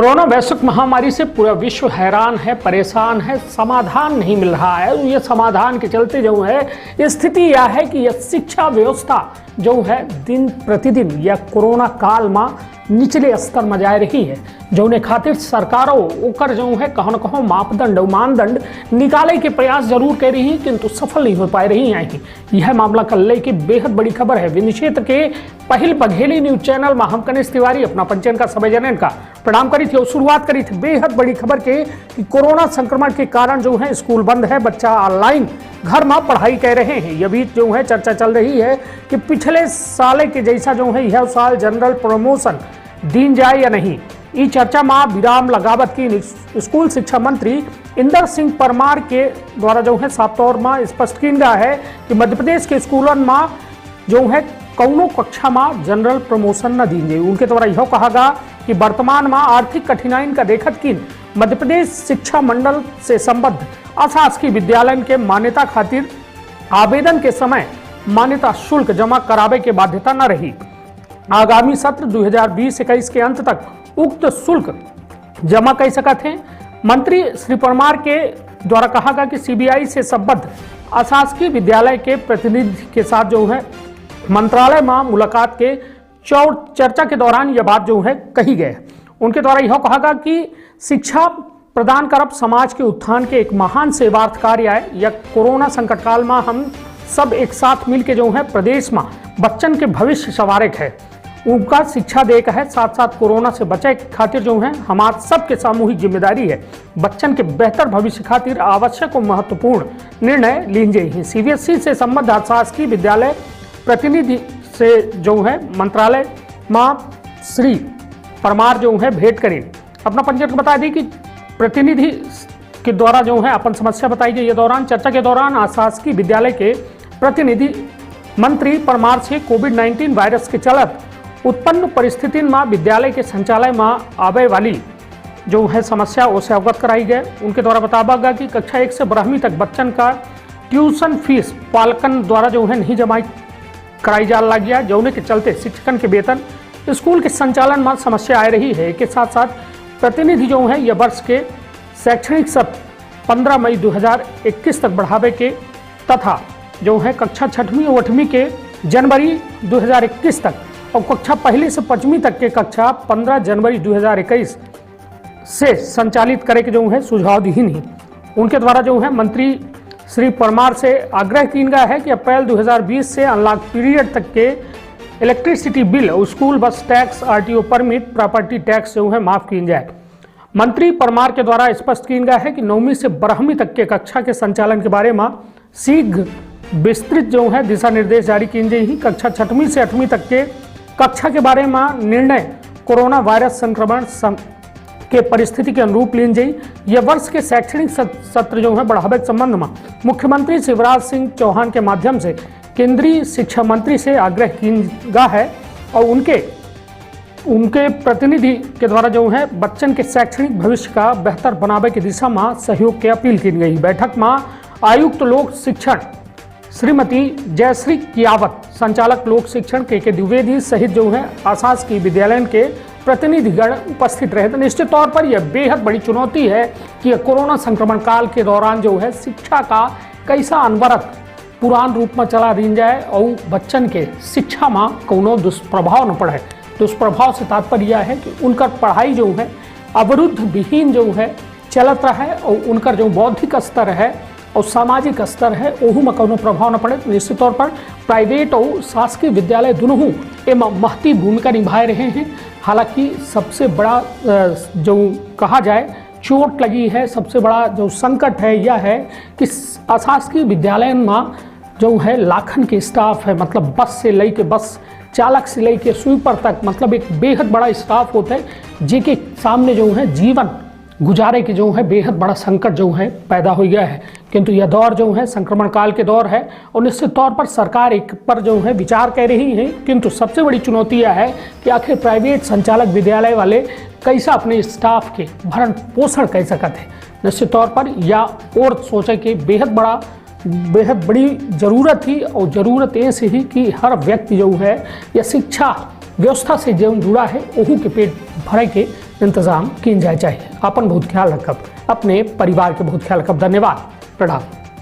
Corona वैश्विक महामारी से पूरा विश्व हैरान है, परेशान है, समाधान नहीं मिल रहा है। ये समाधान के चलते जो है स्थिति यह है कि यह शिक्षा व्यवस्था जो है दिन प्रतिदिन या कोरोना काल में निचले स्तर में जा रही है, जो खातिर सरकारों ओकर जो है कहो न कहो मापदंड मानदंड निकाले के प्रयास जरूर कर रही है, किंतु सफल नहीं हो पा रही हैं। यह मामला कल की बेहद बड़ी खबर है। विंध्य क्षेत्र के पहल बघेली न्यूज चैनल में हम कनिष्ठ तिवारी अपना पंचन का सभी जनन का प्रणाम करी थी और शुरुआत करी थी बेहद बड़ी खबर के कि कोरोना संक्रमण के कारण जो है स्कूल बंद है, बच्चा ऑनलाइन घर में पढ़ाई कर रहे हैं। ये भी जो है चर्चा चल रही है कि पिछले साल के जैसा जो है यह साल जनरल प्रमोशन दिन जाए या नहीं। इस चर्चा में विराम लगावत की स्कूल शिक्षा मंत्री इंदर सिंह परमार के द्वारा जो है साफ तौर में स्पष्ट किया गया है कि मध्य प्रदेश के स्कूलों में जो है कौनो कक्षा में जनरल प्रमोशन न दी जाए। उनके द्वारा यह कहा गया कि वर्तमान में आर्थिक कठिनाई का देखत की मध्य प्रदेश शिक्षा मंडल से संबद्ध अशासकीय विद्यालय के मान्यता खातिर आवेदन के समय मान्यता शुल्क जमा करावे के बाध्यता न रही। आगामी सत्र 2020-21 के अंत तक उक्त शुल्क जमा कर सकते हैं। मंत्री श्री परमार के द्वारा कहा गया कि सीबीआई से संबद्ध अशासकीय विद्यालय के प्रतिनिधि के साथ जो है मंत्रालय में मुलाकात के चर्चा के दौरान यह बात जो है कही गई। उनके द्वारा यह कहा गया कि शिक्षा प्रदान करब समाज के उत्थान के एक महान सेवार्थ कार्य है। या कोरोना संकट काल में हम सब एक साथ मिलकर जो है प्रदेश में बच्चन के भविष्य संवारक है, उनका शिक्षा दे का है। साथ साथ कोरोना से बचे खातिर जो है हमार सबके सामूहिक जिम्मेदारी है बच्चन के बेहतर भविष्य खातिर आवश्यक और महत्वपूर्ण निर्णय लीन जाए। सीबीएसई से संबद्ध अशासकीय विद्यालय प्रतिनिधि से जो है मंत्रालय में श्री परमार जो है भेंट करें। अपना पंचायत बता दी कि प्रतिनिधि के द्वारा जो है अपन समस्या बताई गई। ये दौरान चर्चा के दौरान अशासकीय विद्यालय के प्रतिनिधि मंत्री परमार से कोविड-19 वायरस के चलत उत्पन्न परिस्थिति में विद्यालय के संचालय में आवे वाली जो है समस्या उसे अवगत कराई गए। उनके द्वारा बताया गया कि कक्षा 1 से 12वीं तक बच्चन का ट्यूशन फीस पालकन द्वारा जो है नहीं जमा कराई जा लग गया, जौने के चलते शिक्षकन के वेतन स्कूल के संचालन में समस्या आ रही है। के साथ साथ प्रतिनिधि जो है यह वर्ष के शैक्षणिक सत्र 15 मई 2021 तक बढ़ावे के तथा जो है कक्षा 6वीं और 8वीं के जनवरी 2021 तक और कक्षा 1 से 5वीं तक के कक्षा 15 जनवरी 2021 से संचालित करे के जो है सुझाव दी नहीं। उनके द्वारा जो है मंत्री श्री परमार से आग्रह किया गया है कि अप्रैल 2020 से अनलॉक पीरियड तक के इलेक्ट्रिसिटी बिल और school bus tax, RTO permit, property tax जो है माफ किया जाए। मंत्री परमार के द्वारा स्पष्ट किया गया है कि 9वीं से 12वीं तक के कक्षा के संचालन के बारे में शीघ्र विस्तृत जो है दिशा निर्देश जारी किए जाए। कक्षा 6वीं से 8वीं तक के कक्षा के बारे में निर्णय कोरोना वायरस संक्रमण के परिस्थिति के अनुरूप लीन जाए। यह वर्ष के शैक्षणिक सत्र जो है बढ़ावे के संबंध में मुख्यमंत्री शिवराज सिंह चौहान के माध्यम से केंद्रीय शिक्षा मंत्री से आग्रह किया है और उनके प्रतिनिधि के द्वारा जो है बच्चन के शैक्षणिक भविष्य का बेहतर बनावे की दिशा में सहयोग की अपील की गई। बैठक में आयुक्त लोक शिक्षण श्रीमती जयश्री कियावत, संचालक लोक शिक्षण के द्विवेदी सहित जो है अशासकीय विद्यालय के प्रतिनिधिगण उपस्थित रहे। तो निश्चित तौर पर यह बेहद बड़ी चुनौती है कि कोरोना संक्रमण काल के दौरान जो है शिक्षा का कैसा अनवरत पुरान रूप में चला दी जाए और बच्चन के शिक्षा में कोनो दुष्प्रभाव न पड़े। दुष्प्रभाव से तात्पर्य यह है कि उनका पढ़ाई जो है अवरुद्ध विहीन जो है चलत रहे और उनका जो बौद्धिक स्तर है और सामाजिक स्तर है ओहू में कोनो प्रभाव न पड़े। तो निश्चित तौर पर प्राइवेट और शासकीय विद्यालय दोनों एवं महती भूमिका निभा रहे हैं। हालांकि सबसे बड़ा जो कहा जाए चोट लगी है, सबसे बड़ा जो संकट है यह है कि अशासकीय विद्यालय में जो है लाखन के स्टाफ है, मतलब बस से लेके बस चालक से लेके स्वीपर तक, मतलब एक बेहद बड़ा स्टाफ होता है जिनके सामने जो है जीवन गुजारे के जो है बेहद बड़ा संकट जो है पैदा हो गया है। किंतु यह दौर जो है संक्रमण काल के दौर है और निश्चित तौर पर सरकार एक पर जो है विचार कर रही है, किंतु सबसे बड़ी चुनौती यह है कि आखिर प्राइवेट संचालक विद्यालय वाले कैसा अपने स्टाफ के भरण पोषण कर सकते हैं। निश्चित तौर पर या और सोचे कि बेहद बड़ी ज़रूरत थी और ज़रूरत ऐसी ही कि हर व्यक्ति जो है या शिक्षा व्यवस्था से जो जुड़ा है ओहू के पेट भरे के इंतजाम की जाए चाहिए। अपन बहुत ख्याल रखब, अपने परिवार के बहुत ख्याल रखब। धन्यवाद, प्रणाम।